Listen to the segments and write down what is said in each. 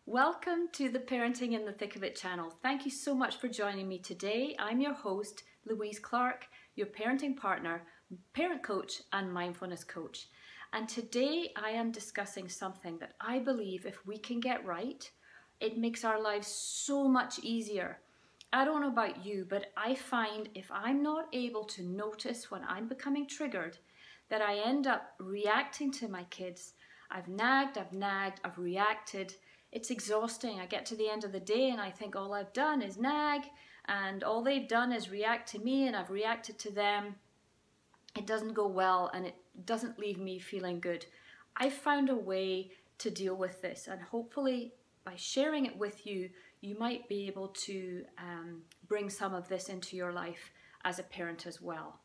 Welcome to the Parenting in the Thick of It channel. Thank you so much for joining me today. I'm your host, Louise Clark, your parenting partner, parent coach and mindfulness coach. And today I am discussing something that I believe if we can get right, it makes our lives so much easier. I don't know about you, but I find if I'm not able to notice when I'm becoming triggered, that I end up reacting to my kids. I've nagged, I've reacted. It's exhausting. I get to the end of the day and I think all I've done is nag and all they've done is react to me and I've reacted to them. It doesn't go well and it doesn't leave me feeling good. I've found a way to deal with this, and hopefully by sharing it with you, you might be able to bring some of this into your life as a parent as well.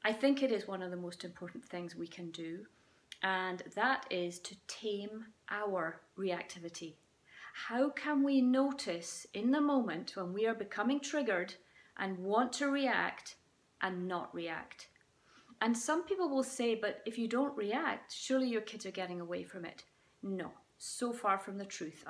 I think it is one of the most important things we can do, and that is to tame our reactivity. How can we notice in the moment when we are becoming triggered and want to react and not react? And some people will say, but if you don't react, surely your kids are getting away from it. No, so far from the truth.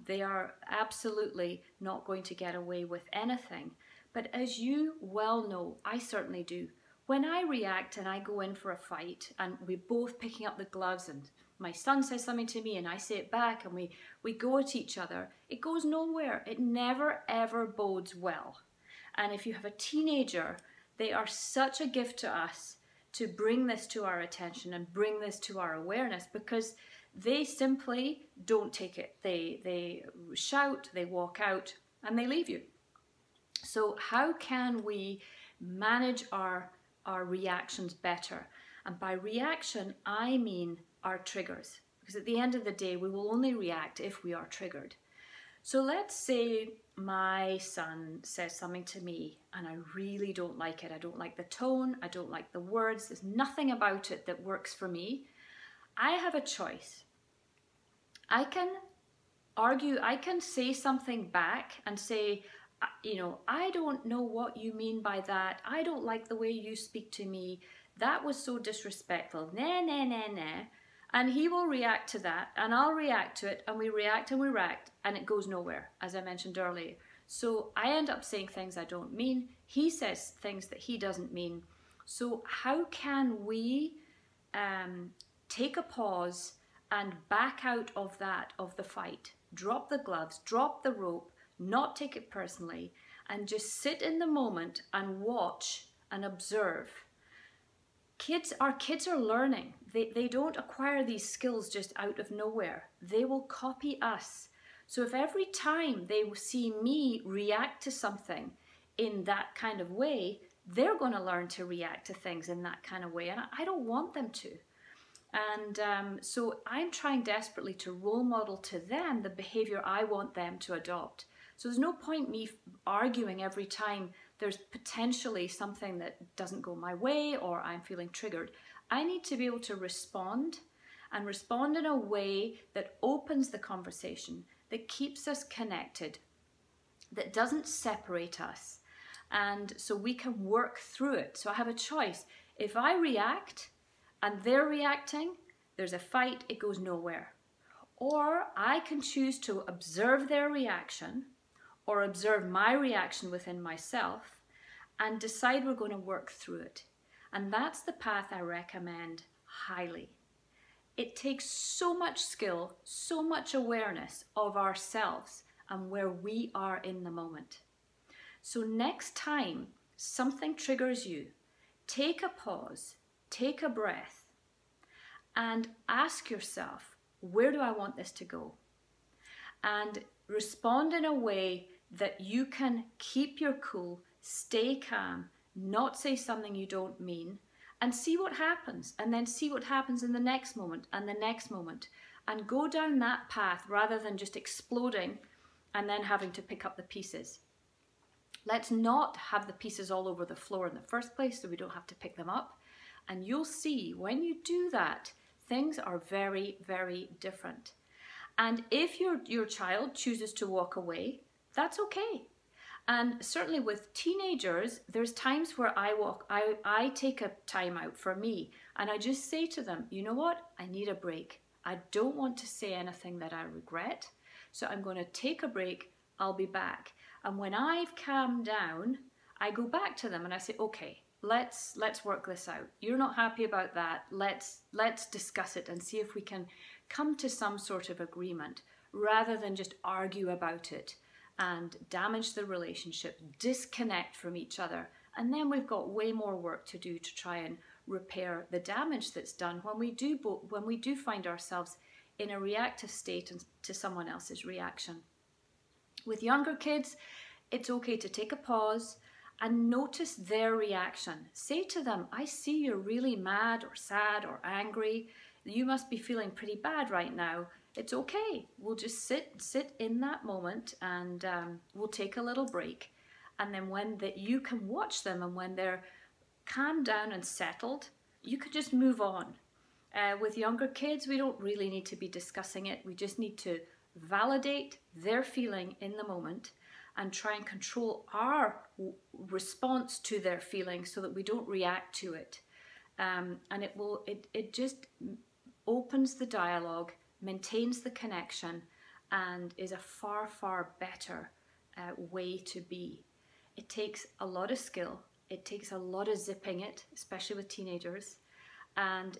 They are absolutely not going to get away with anything. But as you well know, I certainly do. When I react and I go in for a fight and we're both picking up the gloves and my son says something to me and I say it back and we go at each other, it goes nowhere. It never ever bodes well. And if you have a teenager, they are such a gift to us to bring this to our attention and bring this to our awareness, because they simply don't take it. They shout, they walk out and they leave you. So how can we manage our reactions better? And by reaction, I mean our triggers, because at the end of the day, we will only react if we are triggered. So let's say my son says something to me and I really don't like it. I don't like the tone. I don't like the words. There's nothing about it that works for me. I have a choice. I can argue, I can say something back and say, I don't know what you mean by that. I don't like the way you speak to me. That was so disrespectful. Nah, nah, nah, nah. And he will react to that and I'll react to it, and we react and it goes nowhere, as I mentioned earlier. So I end up saying things I don't mean. He says things that he doesn't mean. So how can we take a pause and back out of the fight? Drop the gloves, drop the rope, not take it personally, and just sit in the moment and watch and observe. Our kids are learning. They don't acquire these skills just out of nowhere. They will copy us. So if every time they see me react to something in that kind of way, they're going to learn to react to things in that kind of way. And I don't want them to. And so I'm trying desperately to role model to them the behavior I want them to adopt. So there's no point me arguing every time there's potentially something that doesn't go my way or I'm feeling triggered. I need to be able to respond, and respond in a way that opens the conversation, that keeps us connected, that doesn't separate us, and so we can work through it. So I have a choice. If I react and they're reacting, there's a fight, it goes nowhere. Or I can choose to observe their reaction or observe my reaction within myself and decide we're going to work through it. And that's the path I recommend highly. It takes so much skill, so much awareness of ourselves and where we are in the moment. So next time something triggers you, take a pause, take a breath, and ask yourself, where do I want this to go? And respond in a way that you can keep your cool, stay calm, not say something you don't mean, and see what happens, and then see what happens in the next moment and the next moment, and go down that path rather than just exploding and then having to pick up the pieces. Let's not have the pieces all over the floor in the first place so we don't have to pick them up. And you'll see when you do that, things are very, very different. And if your child chooses to walk away, that's okay. And certainly with teenagers, there's times where I take a time out for me and I just say to them, you know what? I need a break. I don't want to say anything that I regret. So I'm going to take a break. I'll be back. And when I've calmed down, I go back to them and I say, okay, let's work this out. You're not happy about that. Let's discuss it and see if we can come to some sort of agreement rather than just argue about it and damage the relationship, disconnect from each other. And then we've got way more work to do to try and repair the damage that's done when we do find ourselves in a reactive state to someone else's reaction. With younger kids, it's okay to take a pause and notice their reaction. Say to them, I see you're really mad or sad or angry. You must be feeling pretty bad right now. It's okay. We'll just sit in that moment and we'll take a little break. And then you can watch them, and when they're calmed down and settled, you can just move on. With younger kids, we don't really need to be discussing it. We just need to validate their feeling in the moment and try and control our response to their feeling so that we don't react to it. And it just opens the dialogue, maintains the connection, and is a far, far better way to be. It takes a lot of skill. It takes a lot of zipping it, especially with teenagers. And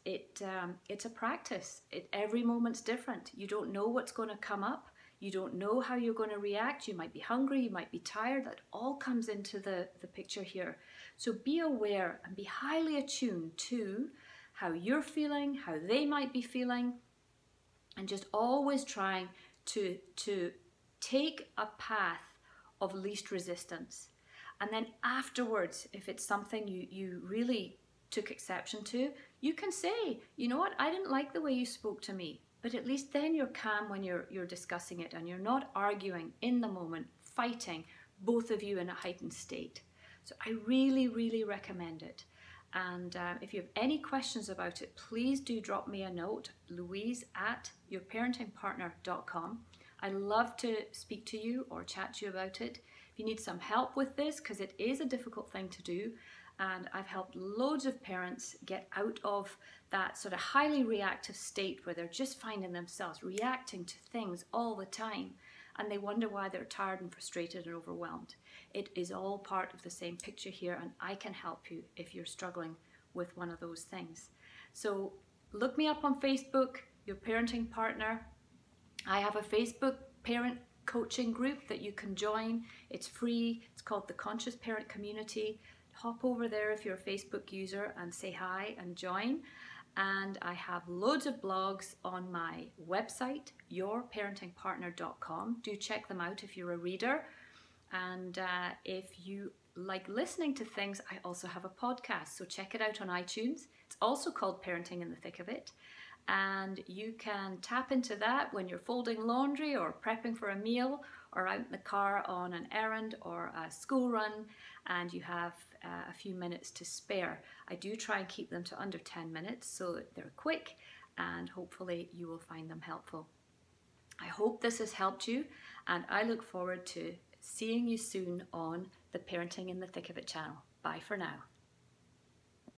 it's a practice. Every moment's different. You don't know what's going to come up. You don't know how you're going to react. You might be hungry. You might be tired. That all comes into the picture here. So be aware and be highly attuned to how you're feeling, how they might be feeling, and just always trying to take a path of least resistance. And then afterwards, if it's something you really took exception to, you can say, you know what, I didn't like the way you spoke to me. But at least then you're calm when you're discussing it and you're not arguing in the moment, fighting, both of you in a heightened state. So I really, really recommend it. And if you have any questions about it, please do drop me a note, louise@yourparentingpartner.com. I love to speak to you or chat to you about it. If you need some help with this, because it is a difficult thing to do, and I've helped loads of parents get out of that sort of highly reactive state where they're just finding themselves reacting to things all the time, and they wonder why they're tired and frustrated and overwhelmed. It is all part of the same picture here, and I can help you if you're struggling with one of those things. So look me up on Facebook, Your Parenting Partner. I have a Facebook parent coaching group that you can join. It's free. It's called the Conscious Parent Community. Hop over there if you're a Facebook user and say hi and join. And I have loads of blogs on my website, yourparentingpartner.com. Do check them out if you're a reader. And if you like listening to things, I also have a podcast. So check it out on iTunes. It's also called Parenting in the Thick of It. And you can tap into that when you're folding laundry or prepping for a meal or out in the car on an errand or a school run, and you have a few minutes to spare. I do try and keep them to under 10 minutes so that they're quick, and hopefully you will find them helpful. I hope this has helped you, and I look forward to seeing you soon on the Parenting in the Thick of It channel. Bye for now.